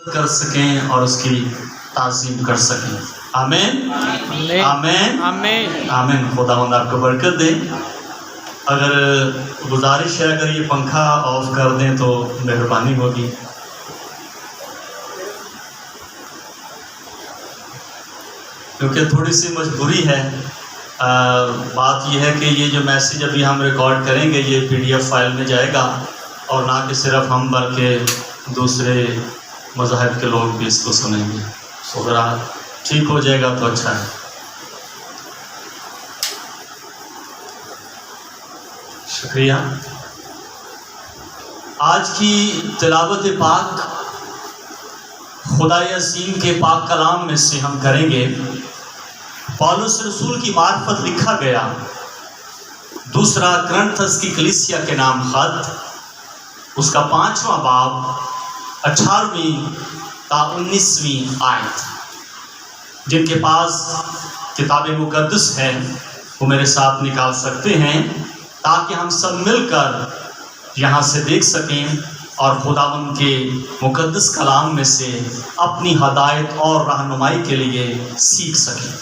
کر سکیں اور اس کی تعظیم کر سکیں. آمین آمین آمین. آمین. خداوند آپ کو برکت دے. اگر گزارش ہے اگر یہ پنکھا آف کر دیں تو مہربانی ہوگی. کیونکہ تھوڑی سی مجبوری ہے. بات یہ ہے کہ یہ جو میسیج ابھی ہم ریکارڈ کریں گے یہ PDF فائل میں جائے گا، اور نہ کہ صرف ہم بلکہ دوسرے مذاہب کے لوگ بھی اس کو سنیں گے. اگر ٹھیک ہو جائے گا تو اچھا ہے. شکریہ. آج کی تلاوت پاک خدائے عظیم کے پاک کلام میں سے ہم کریں گے. پولس رسول کی معرفت لکھا گیا دوسرا کرنتھس کی کلیسیا کے نام خط، اس کا 5واں باب 18ویں تا 19ویں آیت. جن کے پاس کتاب مقدس ہے وہ میرے ساتھ نکال سکتے ہیں تاکہ ہم سب مل کر یہاں سے دیکھ سکیں اور خداوند کے مقدس کلام میں سے اپنی ہدایت اور رہنمائی کے لیے سیکھ سکیں.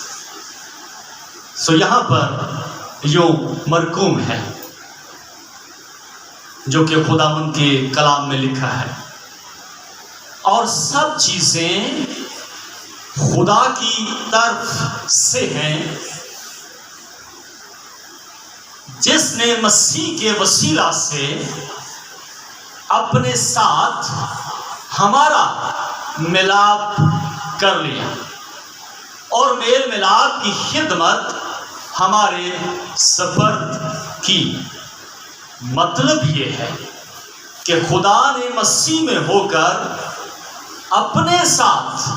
یہاں پر یوں مرقوم ہے جو کہ خداوند کے کلام میں لکھا ہے، اور سب چیزیں خدا کی طرف سے ہیں جس نے مسیح کے وسیلہ سے اپنے ساتھ ہمارا ملاپ کر لیا اور میل ملاپ کی خدمت ہمارے سپرد کی. مطلب یہ ہے کہ خدا نے مسیح میں ہو کر اپنے ساتھ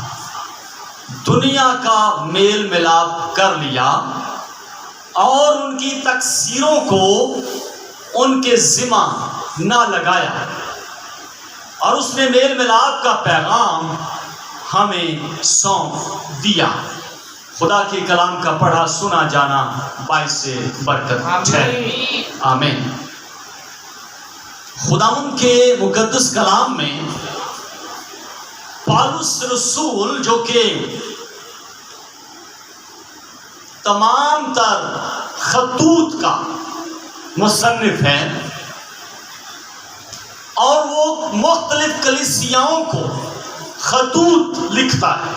دنیا کا میل ملاپ کر لیا اور ان کی تقصیروں کو ان کے ذمہ نہ لگایا، اور اس نے میل ملاپ کا پیغام ہمیں سونپ دیا. خدا کے کلام کا پڑھا سنا جانا باعث برکت ہے. آمین. خداوند کے مقدس کلام میں پولس رسول جو کہ تمام تر خطوط کا مصنف ہے اور وہ مختلف کلیسیاؤں کو خطوط لکھتا ہے،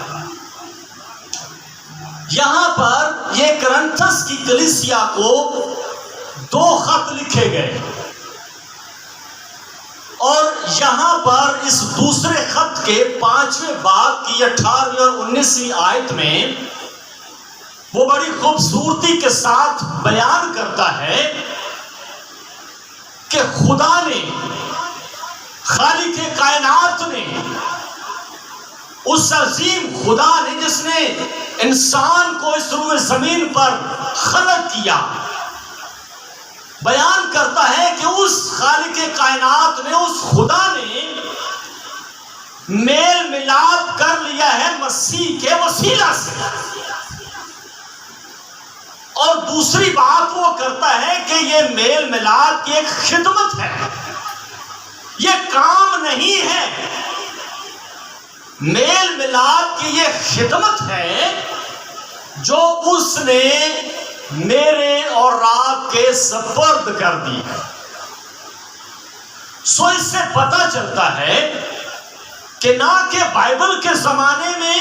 یہاں پر یہ کرنتھس کی کلیسیا کو 2 خط لکھے گئے، اور یہاں پر اس دوسرے خط کے 5ویں باب کی 18ویں اور 19ویں آیت میں وہ بڑی خوبصورتی کے ساتھ بیان کرتا ہے کہ خدا نے، خالق کائنات نے، اس عظیم خدا نے جس نے انسان کو اس روئے زمین پر خلق کیا، بیان کرتا ہے کہ اس خالق کائنات نے، اس خدا نے میل ملاپ کر لیا ہے مسیح کے وسیلہ سے. اور دوسری بات وہ کرتا ہے کہ یہ میل ملاپ کی ایک خدمت ہے، یہ کام نہیں ہے. میل ملاپ کی یہ خدمت ہے جو اس نے میرے اور آپ کے سپرد کر دی ہے. اس سے پتہ چلتا ہے کہ نہ کہ بائبل کے زمانے میں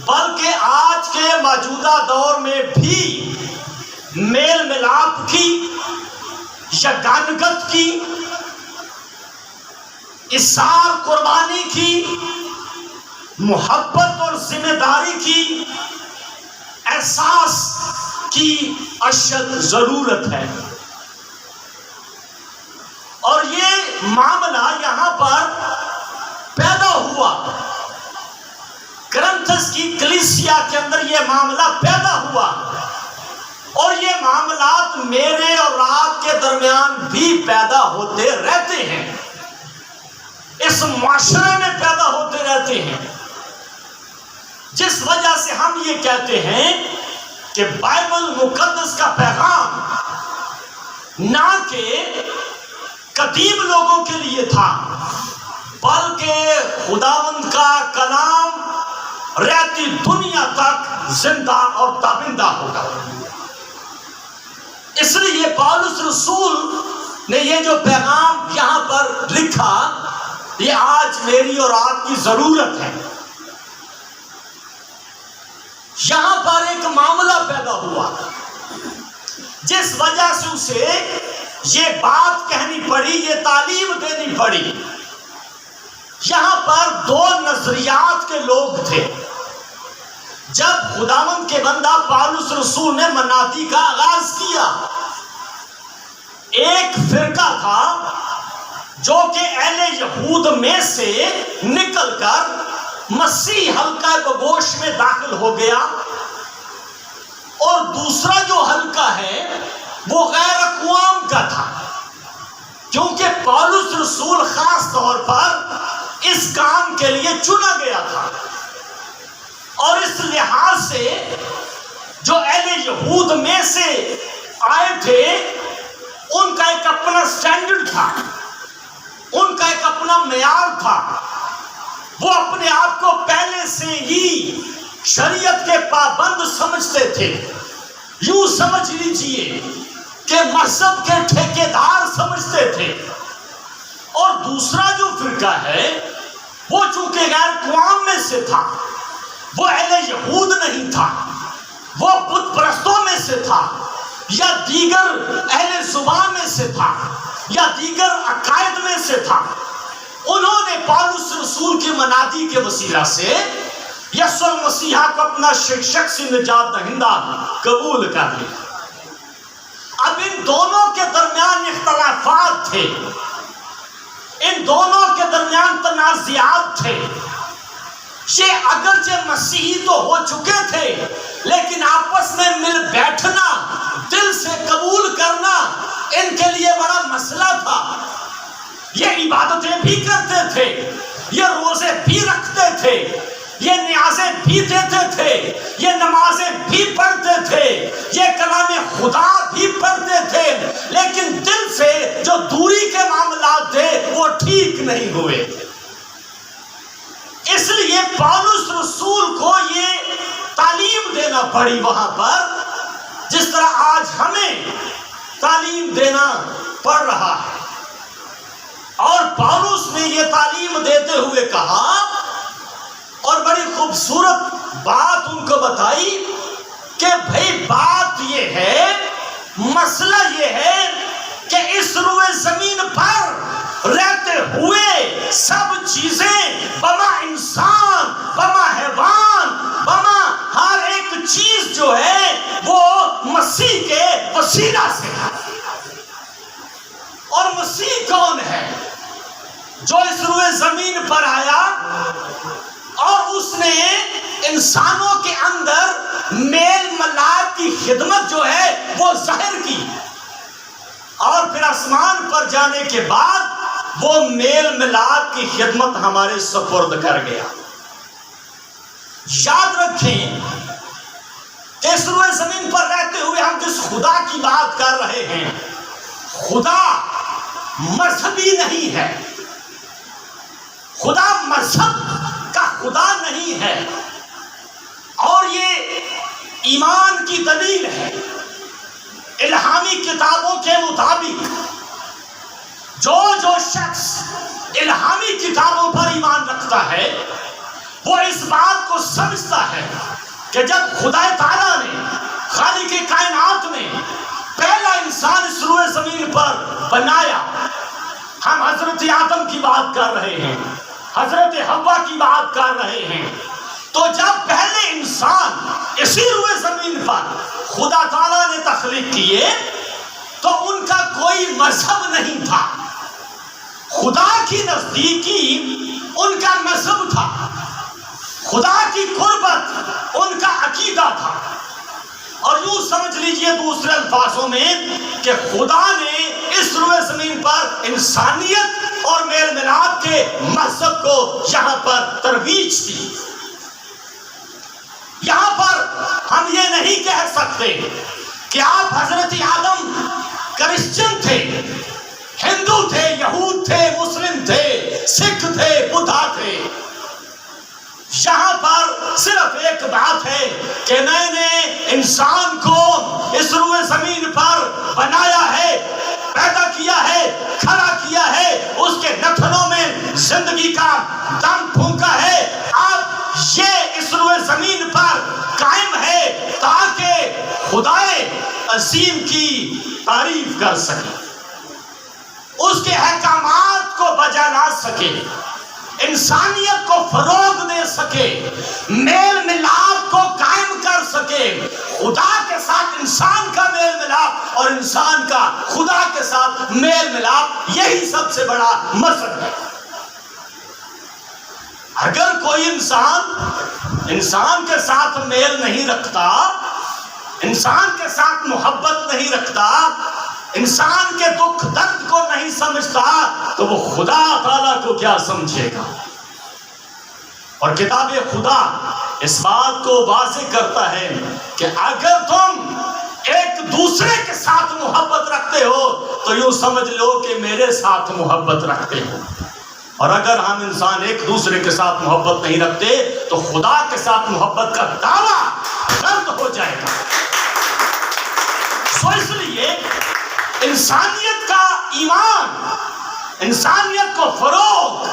بلکہ آج کے موجودہ دور میں بھی میل ملاپ کی، یگانگت کی، اظہار قربانی کی، محبت اور ذمہ داری کی، احساس کی اشد ضرورت ہے. اور یہ معاملہ یہاں پر پیدا ہوا، کرنتھس کی کلیسیا کے اندر یہ معاملہ پیدا ہوا، اور یہ معاملات میرے اور آپ کے درمیان بھی پیدا ہوتے رہتے ہیں، اس معاشرے میں پیدا ہوتے رہتے ہیں، جس وجہ سے ہم یہ کہتے ہیں کہ بائبل مقدس کا پیغام نہ کہ قدیم لوگوں کے لیے تھا، بلکہ خداوند کا کلام رہتی دنیا تک زندہ اور تابندہ ہوگا۔ اس لیے پالوس رسول نے یہ جو پیغام یہاں پر لکھا، یہ آج میری اور آپ کی ضرورت ہے۔ یہاں پر ایک معاملہ پیدا ہوا جس وجہ سے اسے یہ بات کہنی پڑی، یہ تعلیم دینی پڑی۔ یہاں پر دو نظریات کے لوگ تھے۔ جب خداوند کے بندہ پالوس رسول نے منادی کا آغاز کیا، ایک فرقہ تھا جو کہ اہل یہود میں سے نکل کر مسیح حلقہ بگوش میں داخل ہو گیا، اور دوسرا جو حلقہ ہے وہ غیر اقوام کا تھا، کیونکہ پالوس رسول خاص طور پر اس کام کے لیے چنا گیا تھا، اور اس لحاظ سے جو اہل یہود میں سے آئے تھے ان کا ایک اپنا سٹینڈرڈ تھا، ان کا ایک اپنا معیار تھا۔ وہ اپنے آپ کو پہلے سے ہی شریعت کے پابند سمجھتے تھے، یوں سمجھ لیجئے کہ مذہب کے ٹھیکیدار سمجھتے تھے۔ اور دوسرا جو فرقہ ہے وہ چونکہ غیر اقوام میں سے تھا، وہ اہل یہود نہیں تھا، وہ بت پرستوں میں سے تھا، یا دیگر اہل زبان میں سے تھا، یا دیگر عقائد میں سے تھا۔ انہوں نے پالوس رسول کی منادی کے وسیلہ سے یسوع مسیح کو اپنا شخصی نجات دہندہ قبول کر لیا۔ اب ان دونوں کے درمیان اختلافات تھے، ان دونوں کے درمیان تنازعات تھے۔ یہ اگرچہ مسیحی تو ہو چکے تھے، لیکن آپس میں مل بیٹھنا، دل سے قبول کرنا ان کے لیے بڑا مسئلہ تھا۔ یہ عبادتیں بھی کرتے تھے، یہ روزے بھی رکھتے تھے، یہ نیازیں بھی دیتے تھے، یہ نمازیں بھی پڑھتے تھے، یہ کلام خدا بھی پڑھتے تھے، لیکن دل سے جو دوری کے معاملات تھے وہ ٹھیک نہیں ہوئے۔ اس لیے پالوس رسول کو یہ تعلیم دینا پڑی وہاں پر، جس طرح آج ہمیں تعلیم دینا پڑ رہا ہے۔ اور پالوس نے یہ تعلیم دیتے ہوئے کہا، اور بڑی خوبصورت بات ان کو بتائی کہ بھئی بات یہ ہے، مسئلہ یہ ہے کہ اس روئے زمین پر رہتے ہوئے سب چیزیں بما انسان، بما حیوان، بما ہر ایک چیز جو ہے وہ مسیح کے وسیلہ سے ہے۔ اور مسیح کون ہے؟ جو اس روئے زمین پر آیا اور اس نے انسانوں کے اندر میل ملاپ کی خدمت جو ہے وہ ظاہر کی، اور پھر آسمان پر جانے کے بعد وہ میل ملاپ کی خدمت ہمارے سپرد کر گیا۔ یاد رکھیں کہ اس روئے زمین پر رہتے ہوئے ہم جس خدا کی بات کر رہے ہیں، خدا مذہبی نہیں ہے، خدا مذہب کا خدا نہیں ہے، اور یہ ایمان کی دلیل ہے۔ الہامی کتابوں کے مطابق جو شخص الہامی کتابوں پر ایمان رکھتا ہے وہ اس بات کو سمجھتا ہے کہ جب خدا تعالیٰ نے، خالق کائنات نے پہلا انسان اس روئے زمین پر بنایا، ہم حضرت آدم کی بات کر رہے ہیں، حضرت حوا کی بات کر رہے ہیں، تو جب پہلے انسان اسی روئے زمین پر خدا تعالیٰ نے تخلیق کیے تو ان کا کوئی مذہب نہیں تھا، خدا کی نزدیکی ان کا مذہب تھا، خدا کی قربت ان کا عقیدہ تھا۔ اور یوں سمجھ لیجئے دوسرے الفاظوں میں کہ خدا نے اس روئے زمین پر انسانیت اور میل ملاپ کے مذہب کو یہاں پر ترویج دی۔ یہاں پر ہم یہ نہیں کہہ سکتے کہ آپ حضرت آدم کرسچن تھے، ہندو تھے، یہود تھے، مسلم تھے، سکھ تھے، بدھا تھے، یہاں پر صرف ایک بات ہے کہ میں نے انسان کو اس روئے زمین پر بنایا ہے، پیدا کیا ہے، کھڑا کیا ہے، اس کے نتنوں میں زندگی کا دم پھونکا ہے، اب یہ اس روئے زمین پر قائم ہے تاکہ خدائے عظیم کی تعریف کر سکے، اس کے احکامات کو بجا لا سکے، انسانیت کو فروغ دے سکے، میل ملاپ کو قائم کر سکے، خدا کے ساتھ انسان کا میل ملاپ اور انسان کا خدا کے ساتھ میل ملاپ، یہی سب سے بڑا مقصد ہے۔ اگر کوئی انسان کے ساتھ میل نہیں رکھتا، انسان کے ساتھ محبت نہیں رکھتا، انسان کے دکھ درد کو نہیں سمجھتا، تو وہ خدا تعالیٰ کو کیا سمجھے گا؟ اور کتاب خدا اس بات کو واضح کرتا ہے کہ اگر تم ایک دوسرے کے ساتھ محبت رکھتے ہو تو یوں سمجھ لو کہ میرے ساتھ محبت رکھتے ہو، اور اگر ہم انسان ایک دوسرے کے ساتھ محبت نہیں رکھتے تو خدا کے ساتھ محبت کا دعویٰ رد ہو جائے گا۔ سو اس لیے انسانیت کا ایمان، انسانیت کو فروغ،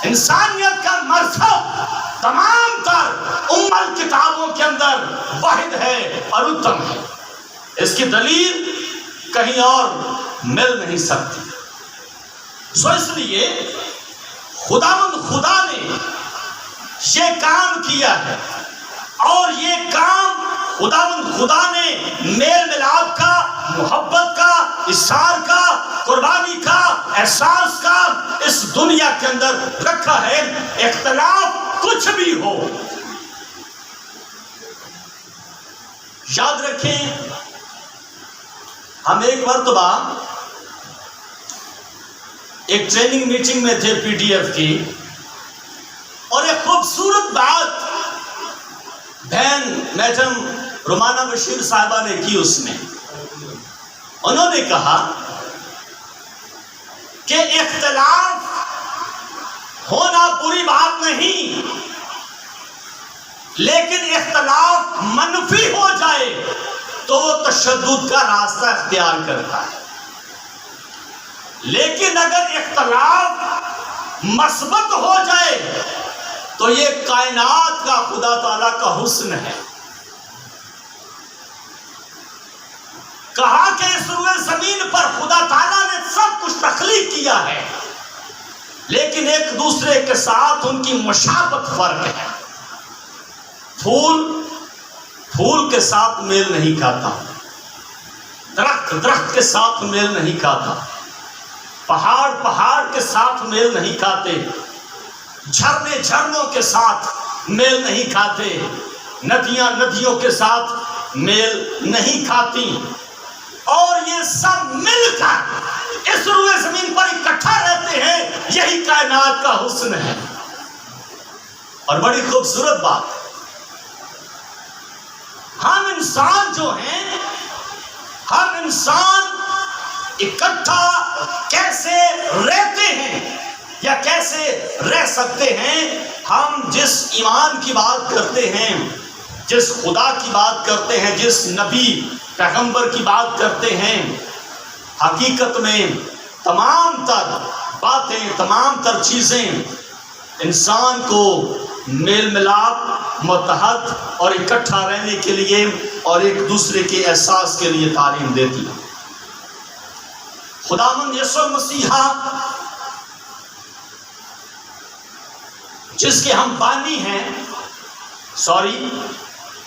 انسانیت کا مذہب تمام تر کتابوں کے اندر واحد ہے اور اتم ہے، اس کی دلیل کہیں اور مل نہیں سکتی۔ سو اس لیے خدا نے یہ کام کیا ہے، اور یہ کام خدا نے میل ملاپ کا، محبت کا، اصرار کا، قربانی کا، احساس کا اس دنیا کے اندر رکھا ہے۔ اختلاف کچھ بھی ہو، یاد رکھیں، ہم ایک مرتبہ ایک ٹریننگ میٹنگ میں تھے پی ڈی ایف کی، اور ایک خوبصورت بات بہن میڈم رومانہ بشیر صاحبہ نے کی، اس میں انہوں نے کہا کہ اختلاف ہونا بری بات نہیں، لیکن اختلاف منفی ہو جائے تو وہ تشدد کا راستہ اختیار کرتا ہے، لیکن اگر اختلاف مثبت ہو جائے تو یہ کائنات کا خدا تعالیٰ کا حسن ہے۔ کہا کہ اس روئے زمین پر خدا تعالیٰ نے سب کچھ تخلیق کیا ہے، لیکن ایک دوسرے کے ساتھ ان کی مشابہت فرق ہے۔ پھول کے ساتھ میل نہیں کھاتا، درخت کے ساتھ میل نہیں کھاتا، پہاڑ کے ساتھ میل نہیں کھاتے، جھرنوں کے ساتھ میل نہیں کھاتے، ندیوں کے ساتھ میل نہیں کھاتی، اور یہ سب مل کر اس روئے زمین پر اکٹھا رہتے ہیں، یہی کائنات کا حسن ہے۔ اور بڑی خوبصورت بات، ہم انسان جو ہیں، ہم انسان اکٹھا کیسے رہتے ہیں یا کیسے رہ سکتے ہیں؟ ہم جس ایمان کی بات کرتے ہیں، جس خدا کی بات کرتے ہیں، جس نبی پیغمبر کی بات کرتے ہیں، حقیقت میں تمام تر باتیں، تمام تر چیزیں انسان کو میل ملاپ، متحد اور اکٹھا رہنے کے لیے اور ایک دوسرے کے احساس کے لیے تعلیم دیتی ہے۔ خداوند یسوع مسیحا جس کے ہم بانی ہیں،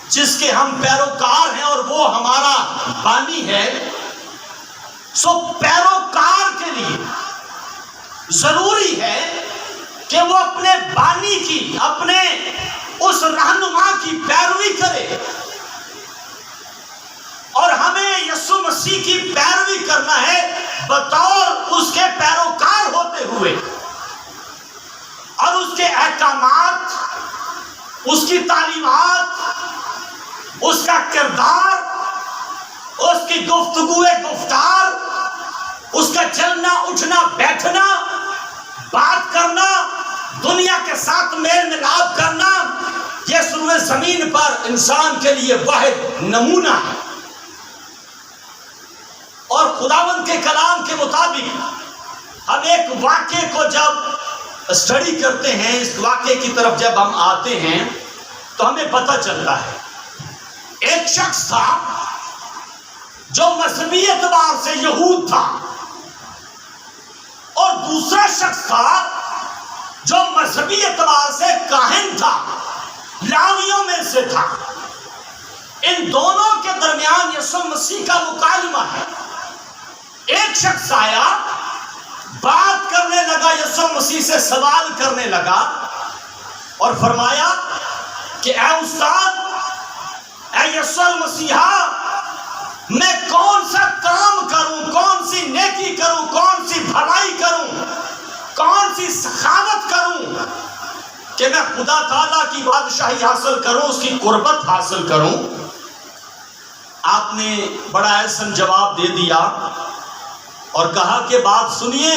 جس کے ہم پیروکار ہیں اور وہ ہمارا بانی ہے، سو پیروکار کے لیے ضروری ہے کہ وہ اپنے بانی کی، اپنے اس رہنما کی پیروی کرے، اور ہمیں یسوع مسیح کی پیروی کرنا ہے بطور اس کے پیروکار ہوتے ہوئے، اور اس کے احکامات، اس کی تعلیمات، اس کا کردار، اس کی گفتار، اس کا چلنا اٹھنا بیٹھنا، بات کرنا، دنیا کے ساتھ میل ملاپ کرنا، یہ سروے زمین پر انسان کے لیے واحد نمونہ ہے۔ اور خداوند کے کلام کے مطابق ہم ایک واقعے کو جب اسٹڈی کرتے ہیں، اس واقعے کی طرف جب ہم آتے ہیں تو ہمیں پتہ چلتا ہے ایک شخص تھا جو مذہبی اعتبار سے یہود تھا، اور دوسرا شخص تھا جو مذہبی اعتبار سے کاہن تھا، لاویوں میں سے تھا۔ ان دونوں کے درمیان یسوع مسیح کا مکالمہ ہے۔ ایک شخص آیا، بات کرنے لگا، یسوع مسیح سے سوال کرنے لگا اور فرمایا کہ اے استاد، اے یسوع مسیحا، میں کون سا کام کروں، کون سی نیکی کروں، کون سی بھلائی کروں، کون سی سخاوت کروں کہ میں خدا تعالیٰ کی بادشاہی حاصل کروں، اس کی قربت حاصل کروں؟ آپ نے بڑا احسن جواب دے دیا اور کہا کہ بات سنیے،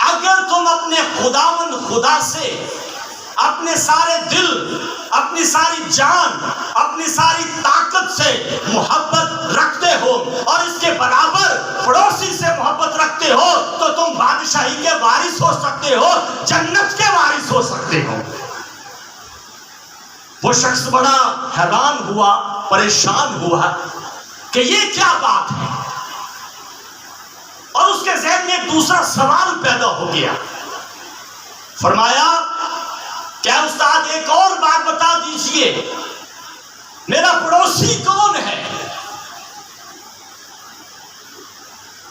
اگر تم اپنے خداوند خدا سے اپنے سارے دل، اپنی ساری جان، اپنی ساری طاقت سے محبت رکھتے ہو اور اس کے برابر پڑوسی سے محبت رکھتے ہو تو تم بادشاہی کے وارث ہو سکتے ہو، جنت کے وارث ہو سکتے ہو۔ وہ شخص بڑا حیران ہوا، پریشان ہوا کہ یہ کیا بات ہے، اور اس کے ذہن میں ایک دوسرا سوال پیدا ہو گیا۔ فرمایا کیا استاد ایک اور بات بتا دیجئے، میرا پڑوسی کون ہے؟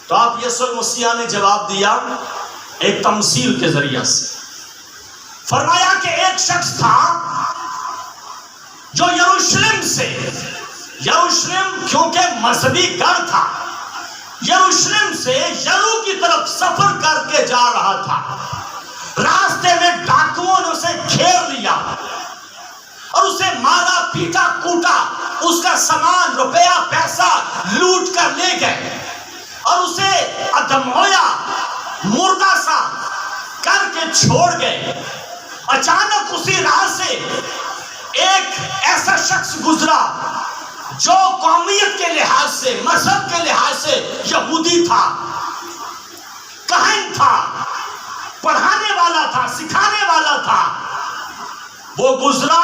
تو آپ یسوع مسیح نے جواب دیا ایک تمثیل کے ذریعے سے۔ فرمایا کہ ایک شخص تھا جو یروشلم کیونکہ مذہبی گھر تھا، یروشلم سے یرو کی طرف سفر کر کے جا رہا تھا۔ راستے میں ڈاکوؤں نے اسے گھیر لیا اور اسے مارا، پیٹا، کوٹا، اس کا سامان، روپیہ، پیسہ لوٹ کر لے گئے اور اسے ادھمویا، مردہ سا کر کے چھوڑ گئے۔ اچانک اسی راہ سے ایک ایسا شخص گزرا جو قومیت کے لحاظ سے، مذہب کے لحاظ سے یہودی تھا، کاہن تھا، پڑھانے والا تھا، سکھانے والا تھا۔ وہ گزرا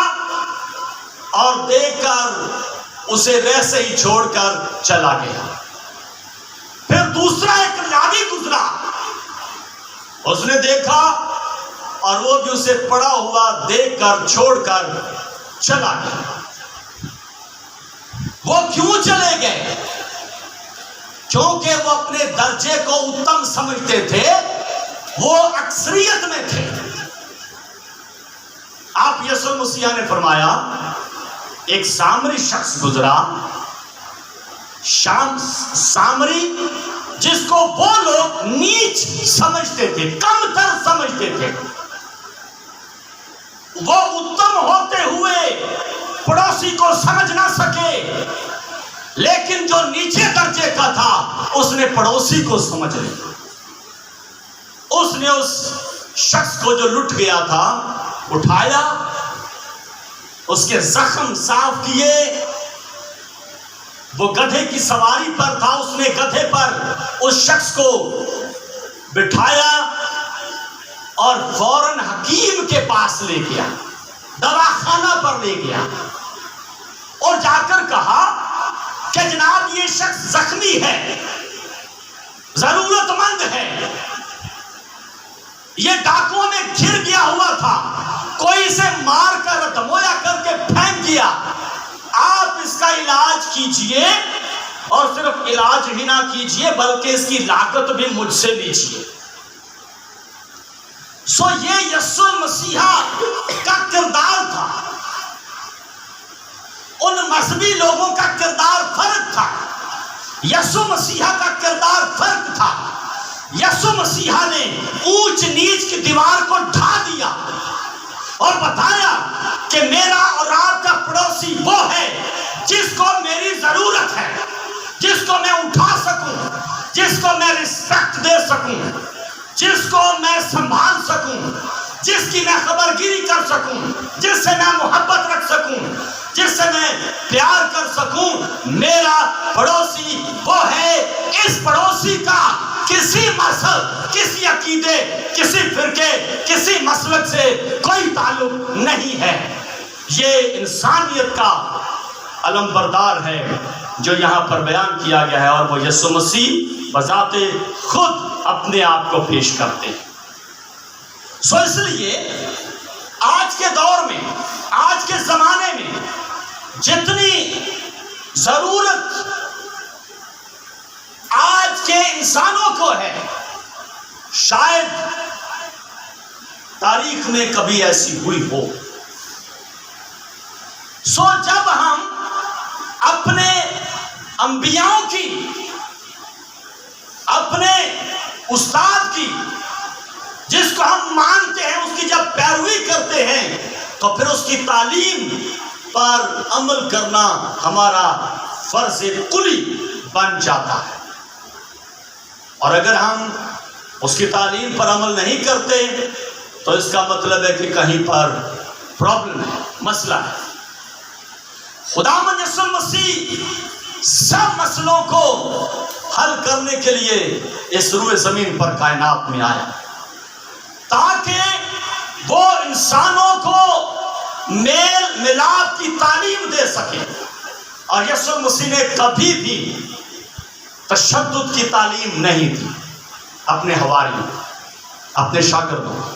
اور دیکھ کر اسے ویسے ہی چھوڑ کر چلا گیا۔ پھر دوسرا ایک لاوی گزرا، اس نے دیکھا اور وہ بھی اسے پڑا ہوا دیکھ کر چھوڑ کر چلا گیا۔ وہ کیوں چلے گئے؟ کیونکہ وہ اپنے درجے کو اتم سمجھتے تھے، وہ اکثریت میں تھے۔ آپ یسوع مسیح نے فرمایا ایک سامری شخص گزرا، سامری جس کو وہ لوگ نیچ سمجھتے تھے، کم تر سمجھتے تھے، وہ اتم ہوتے ہوئے پڑوسی کو سمجھ نہ سکے، لیکن جو نیچے درجے کا تھا اس نے پڑوسی کو سمجھ لیا۔ اس نے اس شخص کو جو لٹ گیا تھا اٹھایا، اس کے زخم صاف کیے، وہ گدھے کی سواری پر تھا، اس نے گدھے پر اس شخص کو بٹھایا اور فوراً حکیم کے پاس لے گیا، دواخانہ پر لے گیا اور جا کر کہا کہ جناب یہ شخص زخمی ہے، ضرورت مند ہے، یہ ڈاکوؤں میں گھر گیا ہوا تھا، کوئی اسے مار کر دمویا کر کے پھینک دیا، آپ اس کا علاج کیجئے، اور صرف علاج ہی نہ کیجئے بلکہ اس کی لاگت بھی مجھ سے لیجئے۔ سو یہ یسوع مسیح کا کردار تھا، ان مذہبی لوگوں کا کردار فرق تھا، یسوع مسیح کا کردار فرق تھا۔ یسوع مسیح نے اونچ نیچ کی دیوار کو ڈھا دیا اور بتایا کہ میرا اور آپ کا پڑوسی وہ ہے جس کو میری ضرورت ہے، جس کو میں اٹھا سکوں، جس کو میں رسپیکٹ دے سکوں، جس کو میں سنبھال سکوں، جس کی میں خبر گیری کر سکوں، جس سے میں محبت رکھ سکوں، جس سے میں پیار کر سکوں، میرا پڑوسی وہ ہے۔ اس پڑوسی کا کسی مذہب، کسی عقیدے، کسی فرقے، کسی مسلک سے کوئی تعلق نہیں ہے۔ یہ انسانیت کا علم بردار ہے جو یہاں پر بیان کیا گیا ہے، اور وہ یسوع مسیح بذات خود اپنے آپ کو پیش کرتے ہیں۔ سو اس لیے آج کے دور میں، آج کے زمانے میں جتنی ضرورت آج کے انسانوں کو ہے، شاید تاریخ میں کبھی ایسی ہوئی ہو۔ سو جب ہم اپنے انبیاء کی، اپنے استاد کی، جس کو ہم مانتے ہیں، اس کی جب پیروی کرتے ہیں تو پھر اس کی تعلیم پر عمل کرنا ہمارا فرض کلی بن جاتا ہے۔ اور اگر ہم اس کی تعلیم پر عمل نہیں کرتے تو اس کا مطلب ہے کہ کہیں پر پرابلم ہے، مسئلہ ہے۔ خداوند یسوع مسیح سب مسئلوں کو حل کرنے کے لیے اس روئے زمین پر کائنات میں آیا تاکہ وہ انسانوں کو میل ملاپ کی تعلیم دے سکے۔ اور یسوع مسیح نے کبھی بھی تشدد کی تعلیم نہیں دی اپنے حواریوں، اپنے شاگردوں کو۔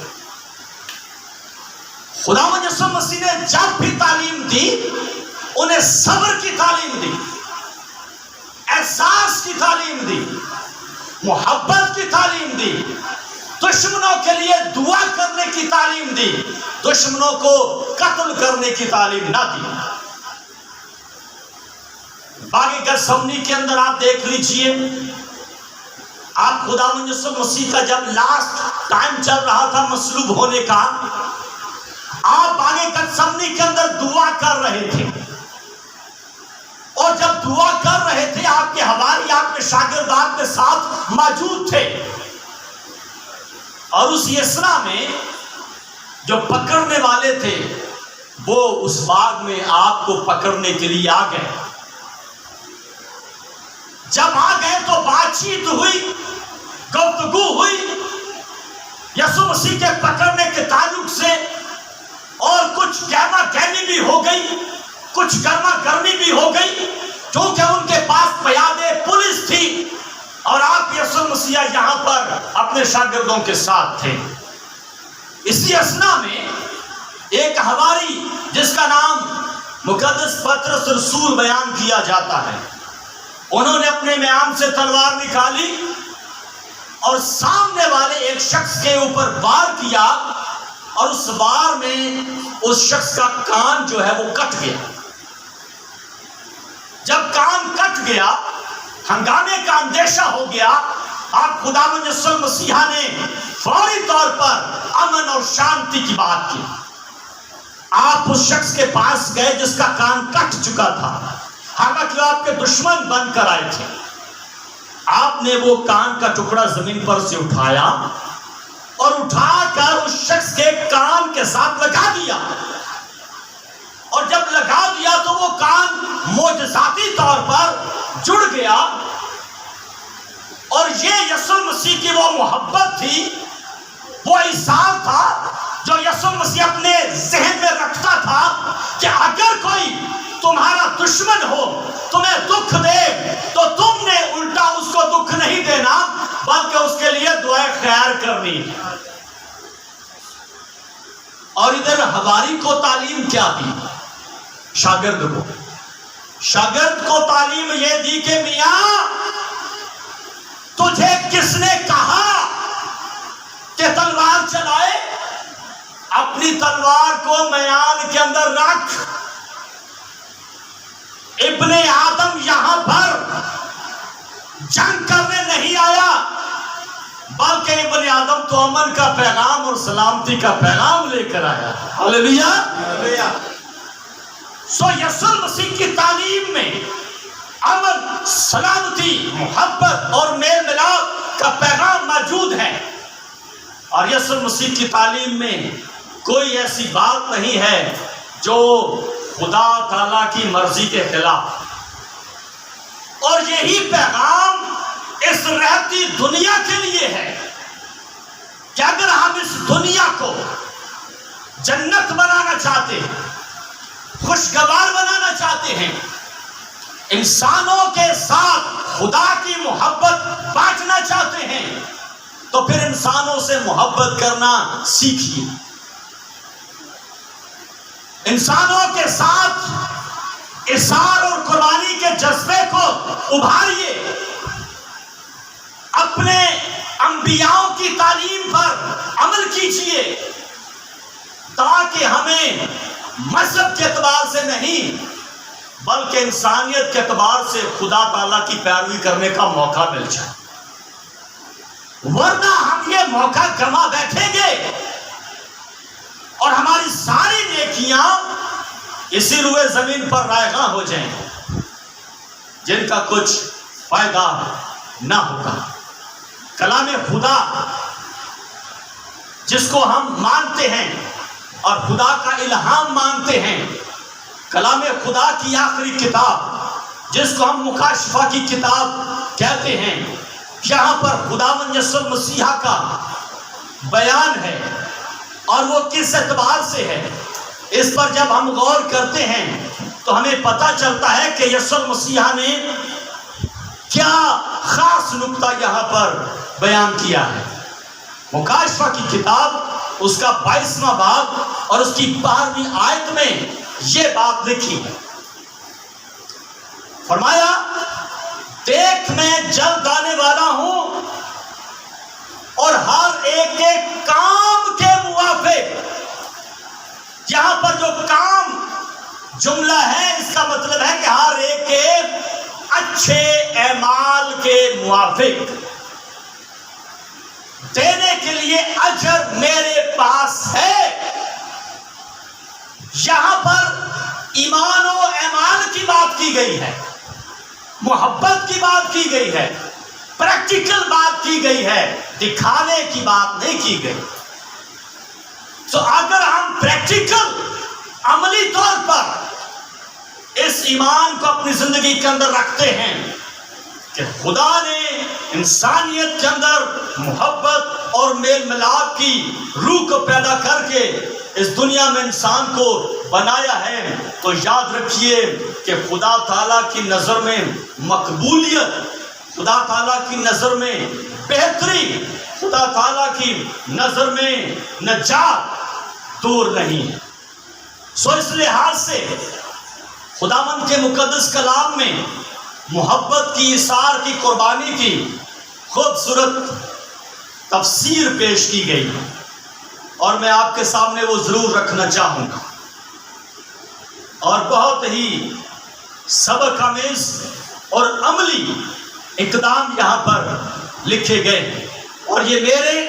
خداوند یسوع مسیح نے جب بھی تعلیم دی، انہیں صبر کی تعلیم دی، احساس کی تعلیم دی، محبت کی تعلیم دی، دشمنوں کے لیے دعا کرنے کی تعلیم دی، دشمنوں کو قتل کرنے کی تعلیم نہ دی۔ باغ گتسمنی کے اندر آپ دیکھ لیجئے، آپ خداوند یسوع مسیح کا جب لاسٹ ٹائم چل رہا تھا مصلوب ہونے کا، آپ باغ گتسمنی کے اندر دعا کر رہے تھے، اور جب دعا کر رہے تھے آپ کے حواری، آپ کے شاگرد آپ کے ساتھ موجود تھے، اور اس اثنا میں جو پکڑنے والے تھے وہ اس باغ میں آپ کو پکڑنے کے لیے آ گئے۔ جب آ گئے تو بات چیت ہوئی، گفتگو ہوئی یسوع مسیح کے پکڑنے کے تعلق سے، اور کچھ گہما گہمی بھی ہو گئی، کچھ گرما گرمی بھی ہو گئی، کیونکہ ان کے پاس پیادے پولیس تھی، اور آپ یسوع مسیح یہاں پر اپنے شاگردوں کے ساتھ تھے۔ اسی اثنا میں ایک حواری جس کا نام مقدس پطرس رسول بیان کیا جاتا ہے، انہوں نے اپنے میان سے تلوار نکالی اور سامنے والے ایک شخص کے اوپر وار کیا، اور اس وار میں اس شخص کا کان جو ہے وہ کٹ گیا۔ جب کان کٹ گیا، ہنگامے کا اندیشہ ہو گیا۔ آپ خداوند یسوع مسیح نے فوری طور پر امن اور شانتی کی بات کی۔ آپ اس شخص کے پاس گئے جس کا کان کٹ چکا تھا، حالانکہ آپ کے دشمن بن کر آئے تھے۔ آپ نے وہ کان کا ٹکڑا زمین پر سے اٹھایا اور اٹھا کر اس شخص کے کان کے ساتھ لگا دیا، اور جب لگا دیا تو وہ کان معجزاتی طور پر جڑ گیا۔ اور یہ یسوع مسیح کی وہ محبت تھی، وہ احساس تھا جو یسوع مسیح اپنے ذہن میں رکھتا تھا کہ اگر کوئی تمہارا دشمن ہو، تمہیں دکھ دے، تو تم نے الٹا اس کو دکھ نہیں دینا بلکہ اس کے لیے دعائے خیر کرنی۔ اور ادھر حواری کو تعلیم کیا دی؟ شاگرد کو تعلیم یہ دی کہ میاں تجھے کس نے کہا کہ تلوار چلائے؟ اپنی تلوار کو میان کے اندر رکھ۔ ابن آدم یہاں پر جنگ کرنے نہیں آیا، بلکہ ابن آدم تو امن کا پیغام اور سلامتی کا پیغام لے کر آیا۔ ہلیلویا۔ سو یسوع مسیح کی تعلیم میں امن، سلامتی، محبت اور میل ملاپ کا پیغام موجود ہے۔ اور یسوع مسیح کی تعلیم میں کوئی ایسی بات نہیں ہے جو خدا تعالیٰ کی مرضی کے خلاف۔ اور یہی پیغام اس رہتی دنیا کے لیے ہے کہ اگر ہم اس دنیا کو جنت بنانا چاہتے ہیں، خوشگوار بنانا چاہتے ہیں، انسانوں کے ساتھ خدا کی محبت بانٹنا چاہتے ہیں، تو پھر انسانوں سے محبت کرنا سیکھیے، انسانوں کے ساتھ اثار اور قربانی کے جذبے کو ابھاریے، اپنے انبیاءوں کی تعلیم پر عمل کیجیے، تاکہ ہمیں مذہب کے اعتبار سے نہیں بلکہ انسانیت کے اعتبار سے خدا تعالیٰ کی پیروی کرنے کا موقع مل جائے۔ ورنہ ہم یہ موقع گنوا بیٹھیں گے اور ہماری ساری نیکیاں اسی روئے زمین پر رائگاں ہو جائیں جن کا کچھ فائدہ نہ ہوگا۔ کلام خدا جس کو ہم مانتے ہیں اور خدا کا الہام مانتے ہیں، کلام خدا کی آخری کتاب جس کو ہم مکاشفہ کی کتاب کہتے ہیں، یہاں پر خداوند یسوع مسیح کا بیان ہے، اور وہ کس اعتبار سے ہے اس پر جب ہم غور کرتے ہیں تو ہمیں پتہ چلتا ہے کہ یسوع مسیح نے کیا خاص نقطہ یہاں پر بیان کیا ہے۔ مکاشفہ کی کتاب اس کا 22واں باب اور اس کی 12ویں آیت میں یہ بات لکھی ہے، فرمایا دیکھ میں جلد آنے والا ہوں اور ہر ایک کے کام کے موافق۔ یہاں پر جو کام جملہ ہے اس کا مطلب ہے کہ ہر ایک کے اچھے اعمال کے موافق دینے کے لیے اجر میرے پاس ہے۔ یہاں پر ایمان و اعمال کی بات کی گئی ہے، محبت کی بات کی گئی ہے، پریکٹیکل بات کی گئی ہے، دکھانے کی بات نہیں کی گئی۔ تو اگر ہم پریکٹیکل عملی طور پر اس ایمان کو اپنی زندگی کے اندر رکھتے ہیں کہ خدا نے انسانیت کے اندر محبت اور میل ملاپ کی روح کو پیدا کر کے اس دنیا میں انسان کو بنایا ہے، تو یاد رکھیے کہ خدا تعالیٰ کی نظر میں مقبولیت، خدا تعالیٰ کی نظر میں بہتری، خدا تعالیٰ کی نظر میں نجات دور نہیں ہے۔ سو اس لحاظ سے خداوند کے مقدس کلام میں محبت کی، اثار کی، قربانی کی خوبصورت تفسیر پیش کی گئی ہے، اور میں آپ کے سامنے وہ ضرور رکھنا چاہوں گا، اور بہت ہی سبق آمیز اور عملی اقدام یہاں پر لکھے گئے ہیں، اور یہ میرے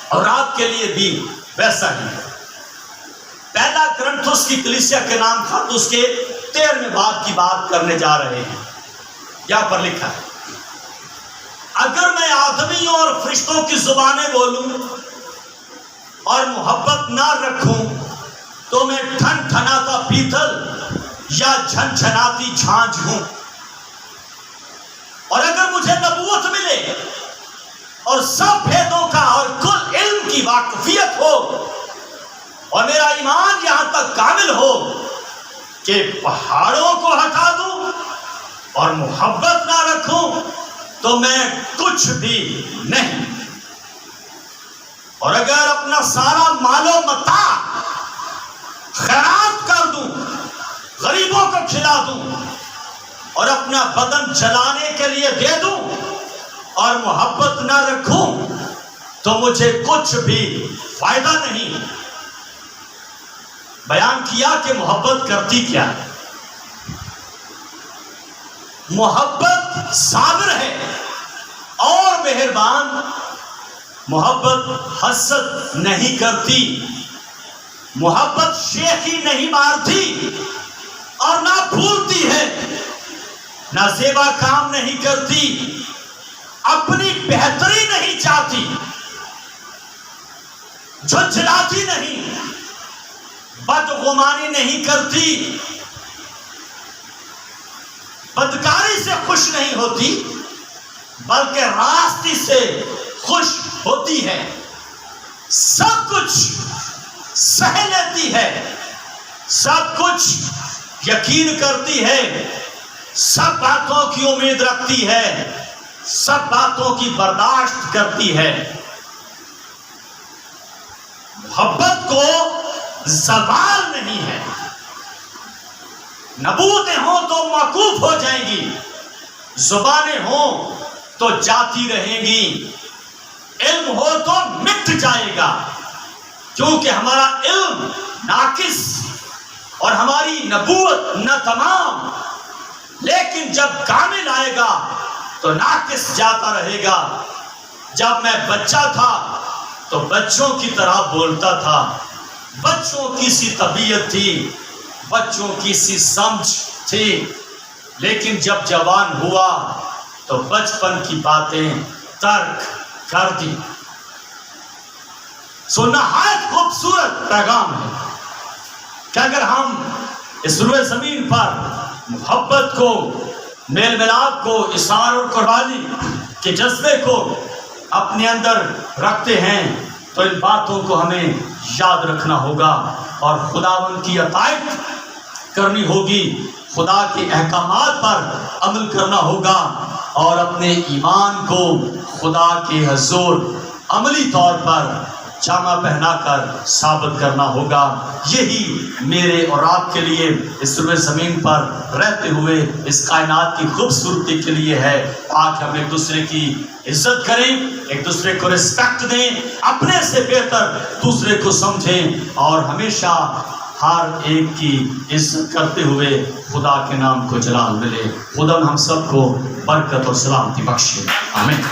اور آپ کے لیے بھی ویسا ہی ہے۔ پہلا کرنتھس کی کلیسیا کے نام خط اس کے 13ویں باب کی بات کرنے جا رہے ہیں۔ یہاں پر لکھا ہے، اگر میں آدمیوں اور فرشتوں کی زبانیں بولوں اور محبت نہ رکھوں تو میں ٹھن ٹھناتا پیتل یا جھن جھناتی جھانجھ ہوں، اور اگر مجھے نبوت ملے اور سب بھیدوں کا اور کل علم کی واقفیت ہو، اور میرا ایمان یہاں تک کامل ہو کہ پہاڑوں کو ہٹا دوں اور محبت نہ رکھوں تو میں کچھ بھی نہیں، اور اگر اپنا سارا مال و متاع خیرات کر دوں، غریبوں کو کھلا دوں، اور اپنا بدن جلانے کے لیے دے دوں اور محبت نہ رکھوں تو مجھے کچھ بھی فائدہ نہیں۔ بیان کیا کہ محبت کرتی کیا ہے۔ محبت صابر ہے اور مہربان، محبت حسد نہیں کرتی، محبت شیخی نہیں مارتی اور نہ بھولتی ہے، نہ زیبا کام نہیں کرتی، اپنی بہتری نہیں چاہتی، جھنجھلاتی نہیں، بدگمانی نہیں کرتی، بدکاری سے خوش نہیں ہوتی، بلکہ راستی سے خوش ہوتی ہے، سب کچھ سہ لیتی ہے، سب کچھ یقین کرتی ہے، سب باتوں کی امید رکھتی ہے، سب باتوں کی برداشت کرتی ہے۔ محبت کو زوال نہیں ہے، نبوتیں ہوں تو موقوف ہو جائیں گی، زبانیں ہوں تو جاتی رہیں گی، علم ہو تو مٹ جائے گا، کیونکہ ہمارا علم ناقص اور ہماری نبوت نہ تمام، لیکن جب کامل آئے گا تو ناقص جاتا رہے گا۔ جب میں بچہ تھا تو بچوں کی طرح بولتا تھا، بچوں کی سی طبیعت تھی، بچوں کی سی سمجھ تھی، لیکن جب جوان ہوا تو بچپن کی باتیں ترک کر دی۔ سو نہایت خوبصورت پیغام ہے کہ اگر ہم اس روئے زمین پر محبت کو، میل ملاپ کو، اظہار اور قربانی کے جذبے کو اپنے اندر رکھتے ہیں تو ان باتوں کو ہمیں یاد رکھنا ہوگا اور خداوند کی اطاعت کرنی ہوگی، خدا کے احکامات پر عمل کرنا ہوگا اور اپنے ایمان کو خدا کے حضور عملی طور پر جامہ پہنا کر ثابت کرنا ہوگا۔ یہی میرے اور آپ کے لیے اس روئے زمین پر رہتے ہوئے اس کائنات کی خوبصورتی کے لیے ہے۔ آج ہم ایک دوسرے کی عزت کریں، ایک دوسرے کو رسپیکٹ دیں، اپنے سے بہتر دوسرے کو سمجھیں اور ہمیشہ ہر ایک کی عزت کرتے ہوئے خدا کے نام کو جلال ملے۔ خدا ہم سب کو برکت اور سلامتی بخشے، آمین۔